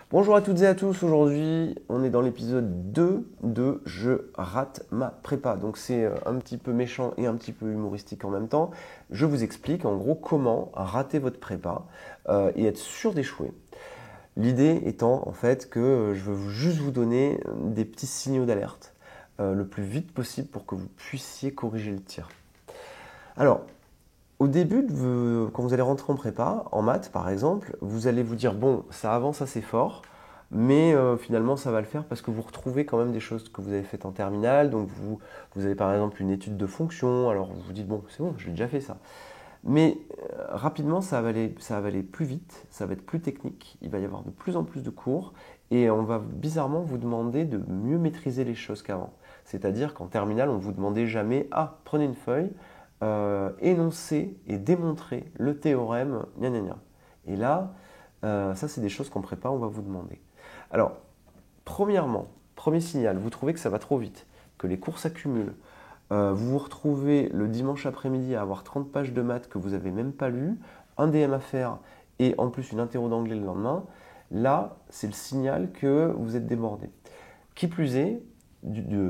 Bonjour à toutes et à tous, aujourd'hui on est dans l'épisode 2 de Je rate ma prépa. Donc c'est un petit peu méchant et un petit peu humoristique en même temps. Je vous explique en gros comment rater votre prépa et être sûr d'échouer. L'idée étant en fait que je veux juste vous donner des petits signaux d'alerte le plus vite possible pour que vous puissiez corriger le tir. Alors, au début, quand vous allez rentrer en prépa, en maths par exemple, vous allez vous dire, bon, ça avance assez fort, mais finalement ça va le faire parce que vous retrouvez quand même des choses que vous avez faites en terminale. Donc vous avez par exemple une étude de fonction, alors vous vous dites, bon, c'est bon, je l'ai déjà fait ça. Mais rapidement, ça va aller plus vite, ça va être plus technique, il va y avoir de plus en plus de cours, et on va bizarrement vous demander de mieux maîtriser les choses qu'avant. C'est-à-dire qu'en terminale, on ne vous demandait jamais, ah, prenez une feuille, énoncer et démontrer le théorème, gna gna gna. Et là, ça c'est des choses qu'en prépa, on va vous demander. Alors, premièrement, premier signal, vous trouvez que ça va trop vite, que les cours s'accumulent, vous vous retrouvez le dimanche après-midi à avoir 30 pages de maths que vous n'avez même pas lues, un DM à faire et en plus une interro d'anglais le lendemain, là, c'est le signal que vous êtes débordé. Qui plus est,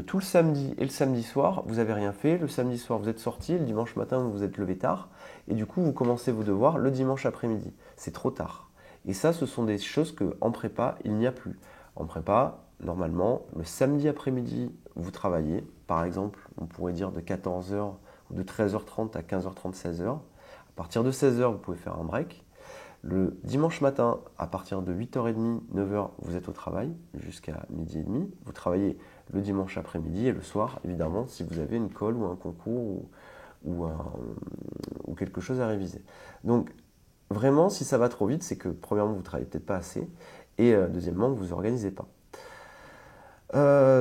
tout le samedi et le samedi soir, vous n'avez rien fait. Le samedi soir, vous êtes sorti. Le dimanche matin, vous vous êtes levé tard. Et du coup, vous commencez vos devoirs le dimanche après-midi. C'est trop tard. Et ça, ce sont des choses qu'en prépa, il n'y a plus. En prépa, normalement, le samedi après-midi, vous travaillez. Par exemple, on pourrait dire de 14 heures ou de 13h30 à 15h30, 16h. À partir de 16h, vous pouvez faire un break. Le dimanche matin, à partir de 8h30, 9h, vous êtes au travail jusqu'à midi et demi. Vous travaillez le dimanche après-midi et le soir, évidemment, si vous avez une colle ou un concours ou quelque chose à réviser. Donc, vraiment, si ça va trop vite, c'est que premièrement, vous ne travaillez peut-être pas assez et deuxièmement, vous ne vous organisez pas.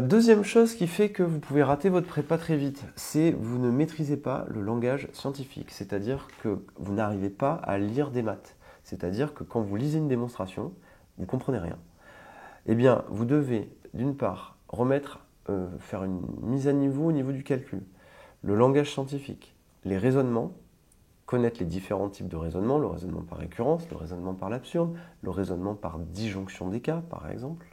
Deuxième chose qui fait que vous pouvez rater votre prépa très vite, c'est que vous ne maîtrisez pas le langage scientifique, c'est-à-dire que vous n'arrivez pas à lire des maths. C'est-à-dire que quand vous lisez une démonstration, vous ne comprenez rien. Eh bien, vous devez, d'une part, faire une mise à niveau au niveau du calcul, le langage scientifique, les raisonnements, connaître les différents types de raisonnements, le raisonnement par récurrence, le raisonnement par l'absurde, le raisonnement par disjonction des cas, par exemple.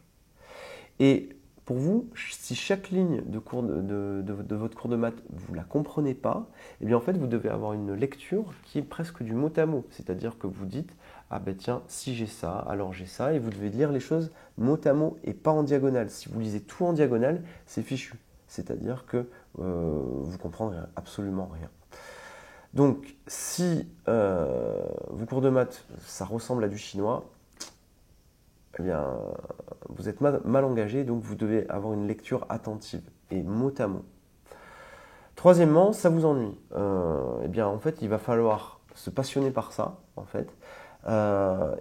Et pour vous, si chaque ligne de votre cours de maths, vous ne la comprenez pas, eh bien en fait, vous devez avoir une lecture qui est presque du mot à mot. C'est-à-dire que vous dites, ah ben tiens, si j'ai ça, alors j'ai ça, et vous devez lire les choses mot à mot et pas en diagonale. Si vous lisez tout en diagonale, c'est fichu. C'est-à-dire que vous comprendrez absolument rien. Donc, si vos cours de maths, ça ressemble à du chinois, eh bien, vous êtes mal engagé, donc vous devez avoir une lecture attentive et mot à mot. Troisièmement, ça vous ennuie. Eh bien, en fait, il va falloir se passionner par ça, en fait,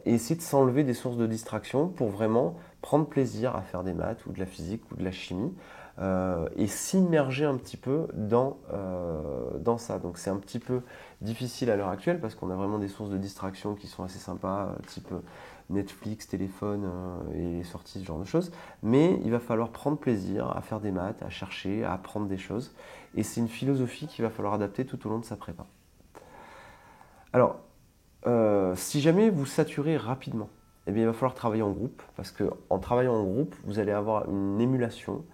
et essayer de s'enlever des sources de distraction pour vraiment prendre plaisir à faire des maths ou de la physique ou de la chimie et s'immerger un petit peu dans ça. Donc c'est un petit peu difficile à l'heure actuelle parce qu'on a vraiment des sources de distraction qui sont assez sympas, type Netflix, téléphone et les sorties, ce genre de choses. Mais il va falloir prendre plaisir à faire des maths, à chercher, à apprendre des choses. Et c'est une philosophie qu'il va falloir adapter tout au long de sa prépa. Alors, si jamais vous saturez rapidement, eh bien, il va falloir travailler en groupe, parce qu'en travaillant en groupe, vous allez avoir une émulation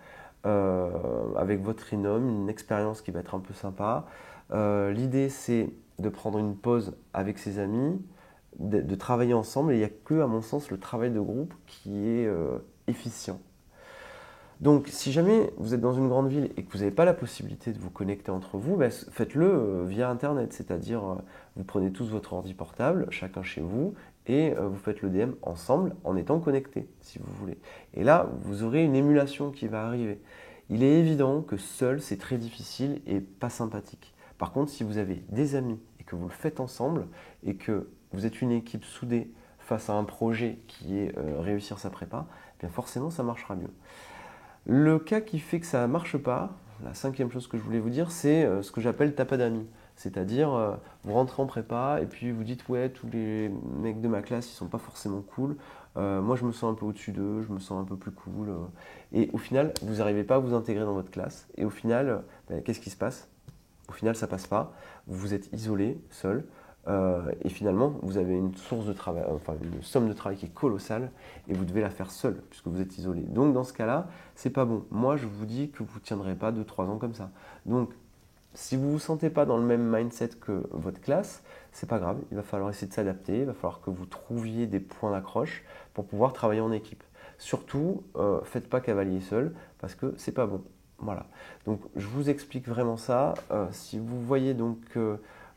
avec votre trinôme, une expérience qui va être un peu sympa. L'idée, c'est de prendre une pause avec ses amis, de travailler ensemble, et il n'y a que, à mon sens, le travail de groupe qui est efficient. Donc, si jamais vous êtes dans une grande ville et que vous n'avez pas la possibilité de vous connecter entre vous, ben, faites-le via Internet. C'est-à-dire, vous prenez tous votre ordi portable, chacun chez vous, et vous faites le DM ensemble en étant connectés, si vous voulez. Et là, vous aurez une émulation qui va arriver. Il est évident que seul, c'est très difficile et pas sympathique. Par contre, si vous avez des amis et que vous le faites ensemble, et que vous êtes une équipe soudée face à un projet qui est réussir sa prépa, bien forcément, ça marchera mieux. Le cas qui fait que ça ne marche pas, la cinquième chose que je voulais vous dire, c'est ce que j'appelle tapas d'amis. C'est-à-dire, vous rentrez en prépa et puis vous dites, ouais, tous les mecs de ma classe, ils sont pas forcément cool. Moi, je me sens un peu au-dessus d'eux, je me sens un peu plus cool. Et au final, vous n'arrivez pas à vous intégrer dans votre classe. Et au final, qu'est-ce qui se passe? Au final, ça passe pas. Vous êtes isolé, seul. Et finalement, vous avez une source de travail, enfin une somme de travail qui est colossale et vous devez la faire seul puisque vous êtes isolé. Donc dans ce cas-là, c'est pas bon. Moi, je vous dis que vous ne tiendrez pas 2-3 ans comme ça. Donc, si vous ne vous sentez pas dans le même mindset que votre classe, c'est pas grave. Il va falloir essayer de s'adapter. Il va falloir que vous trouviez des points d'accroche pour pouvoir travailler en équipe. Surtout, faites pas cavalier seul parce que c'est pas bon. Voilà. Donc, je vous explique vraiment ça. Si vous voyez donc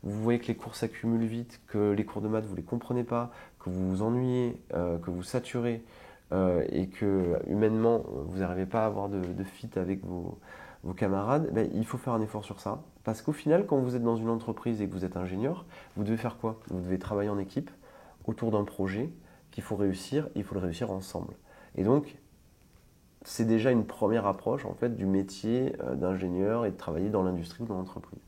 vous voyez que les cours s'accumulent vite, que les cours de maths, vous ne les comprenez pas, que vous vous ennuyez, que vous saturez et que humainement, vous n'arrivez pas à avoir de fit avec vos camarades, ben, il faut faire un effort sur ça. Parce qu'au final, quand vous êtes dans une entreprise et que vous êtes ingénieur, vous devez faire quoi? Vous devez travailler en équipe autour d'un projet qu'il faut réussir, il faut le réussir ensemble. Et donc, c'est déjà une première approche en fait du métier d'ingénieur et de travailler dans l'industrie ou dans l'entreprise.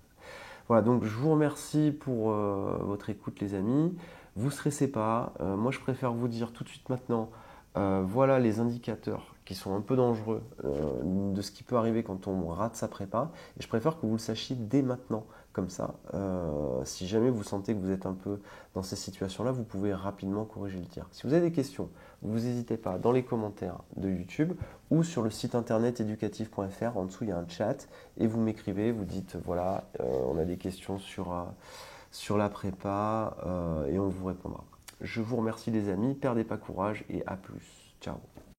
Voilà, donc je vous remercie pour votre écoute les amis. Vous ne stressez pas. Moi je préfère vous dire tout de suite maintenant, voilà les indicateurs qui sont un peu dangereux de ce qui peut arriver quand on rate sa prépa. Et je préfère que vous le sachiez dès maintenant, comme ça. Si jamais vous sentez que vous êtes un peu dans ces situations-là, vous pouvez rapidement corriger le tir. Si vous avez des questions, vous n'hésitez pas dans les commentaires de YouTube ou sur le site internet éducatif.fr. En dessous, il y a un chat et vous m'écrivez, vous dites voilà, on a des questions sur la prépa et on vous répondra. Je vous remercie les amis, perdez pas courage et à plus. Ciao.